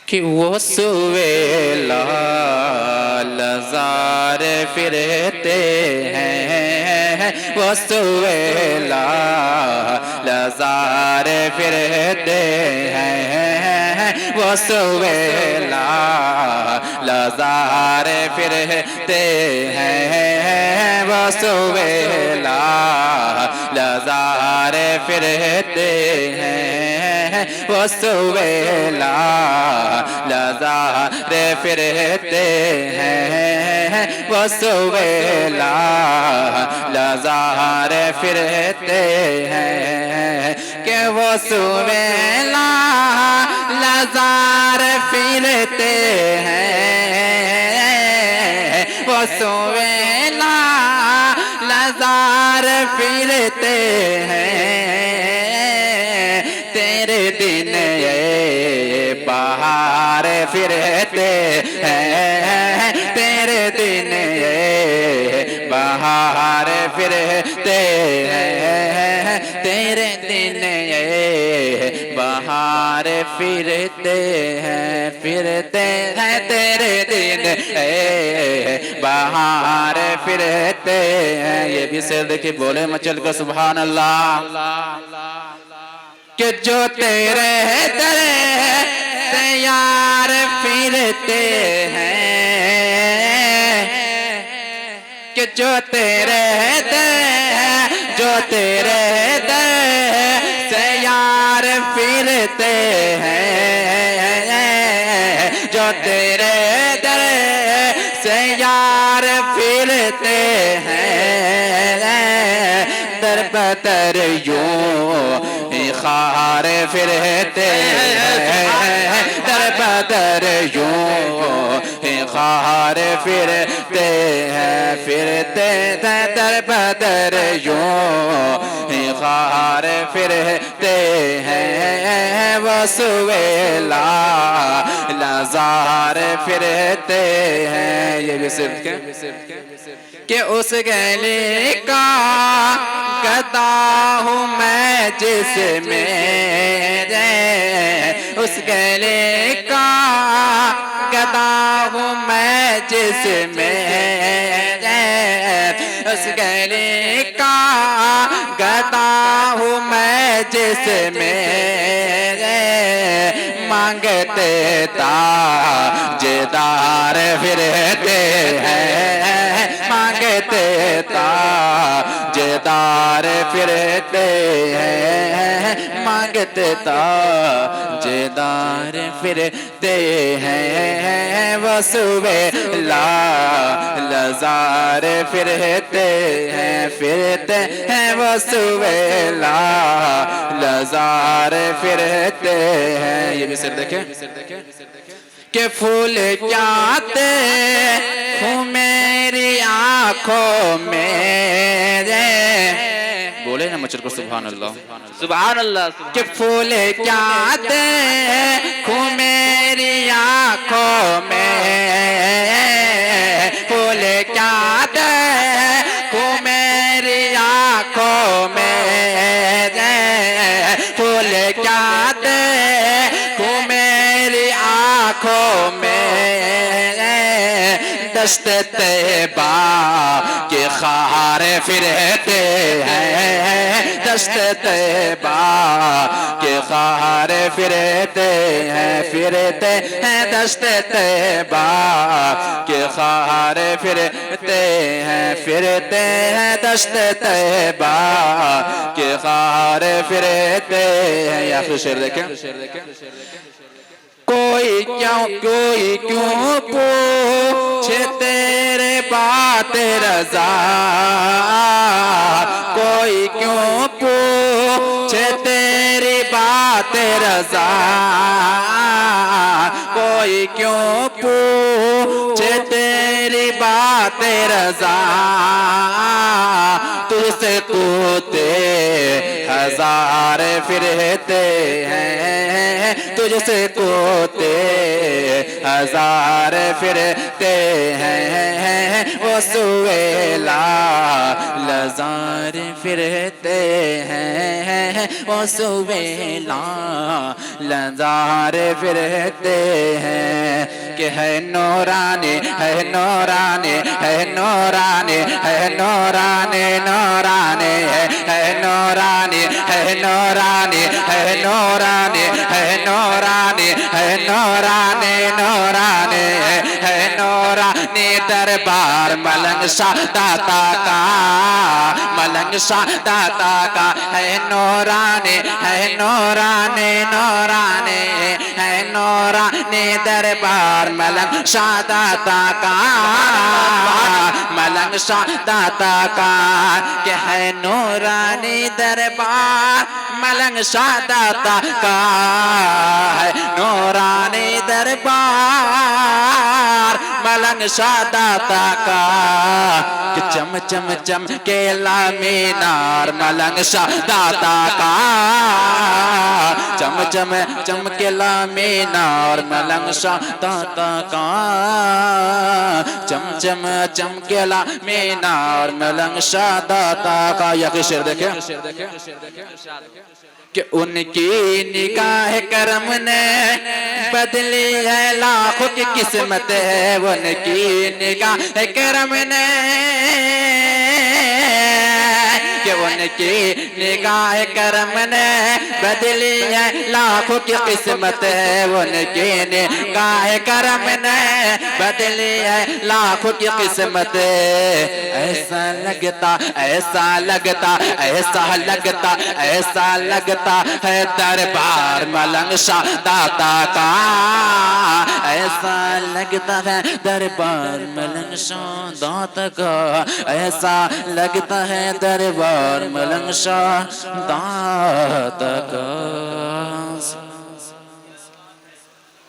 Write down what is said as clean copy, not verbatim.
कि वो सुवेला नज़ारे फिरते हैं, वो सुवेला नज़ारे फिरते हैं, वो सुवेला नज़ारे फिरते हैं, वो सुवेला नज़ारे फिरते हैं, वो सुवेला नज़ारे फिरते हैं, वो सुवेला नज़ारे फिरते हैं, कि वो सुवेला नज़ारे फिरते हैं, वो सुवेला नज़ारे फिरते हैं, तेरे दिन ये बाहर फिरते हैं, तेरे दिन ये बाहर फिरते हैं, तेरे दिन ये बाहर फिरते हैं, फिरते हैं, तेरे दिन ये बाहर फिरते हैं। ये भी शेर देखिए, बोले मचल कर सुभान अल्लाह। कि जो तेरे दर से यार फिरते हैं, कि जो तेरे दर, जो तेरे दर से यार फिरते हैं, जो तेरे दर से यार फिरते हैं, दर बदर यूं खार फिरते हैं, दर बदर यूं खार फिरते हैं, फिरते हैं, दर बदर यूं खार फिरते हैं, वो सुवेला नज़ारे फिरते हैं। ये भी सिर्फ के उस गले का गदा हूँ मैं जिसमें, उस गले का गदा हूँ मैं जिसमें, उस गले का गदा हूँ मैं जिसमें, मांगते ताजेदार फिरते हैं, मांगते ताजेदार फिरते हैं, मांगते ताजेदार फिरते हैं, वो सुवेला नज़ारे फिरते हैं, फिरते हैं, वो सुवेला नज़ारे फिरते हैं। ये भी सिर देखे कि फूल जाते हूँ मेरी आँखों में, बोले ना मचल को सुभान अल्लाह, सुभान अल्लाह। कि फूल जाते हूँ मेरी आँखों में, फूल जाते हूँ मेरी आँखों में, फूल जाते हूँ मेरी आँखों में, दश्त तैबा के खार फिरते हैं, दश्त तैबा के खार फिरते हैं, फिरते हैं, दश्त तैबा के खार फिरते हैं, फिरते हैं, दश्त तैबा के खार फिरते हैं। या फिर शेर देखें, कोई क्यों पूछे तेरे बात रज़ा, कोई क्यों पूछे तेरी बात रज़ा, कोई क्यों पूछे तेरी बात रज़ा, तुझसे तूते हजार फिरते हैं, तुझसे तोते हजार फिरते हैं, वो सुवेला लजार फिरते हैं वो सुबेला लजार फिरते हैं कि है नूरानी है नूरानी है नूरानी है नूरानी नूरानी है नूरानी है नूरानी है नूरानी है नूरानी है नूरानी नूरानी है नूरानी दरबार मलंग शाह दाता का मलंग शाह दाता का है नूरानी नूरानी है नूरानी दरबार मलंग शाह दाता का मलंग शाह दाता का कि है नूरानी दरबार मलंग शाह दाता का है नूरानी दरबार मलंग शाह दाता का कि चम चम चम के मीनार मलंग शाह दाता का चम चम चम के मीनार मलंग शाह दाता का चम चम चम के मीनार मलंग शाह दाता का। या कि शेर देखे कि उनकी निगाह करम ने बदली है लाखों की किस्मत है उनकी निगाह करम ने कि उनकी निगाह करम ने बदली है लाखों की किस्मत है उनकी निगाह करम ने बदली है लाखों की किस्मत ऐसा लगता ऐसा लगता ऐसा लगता ऐसा लगता है दरबार मलंग शाह दाता का ऐसा लगता है दरबार मलंग शाह दाता का ऐसा लगता है दरबार मलंग शाह दाता का।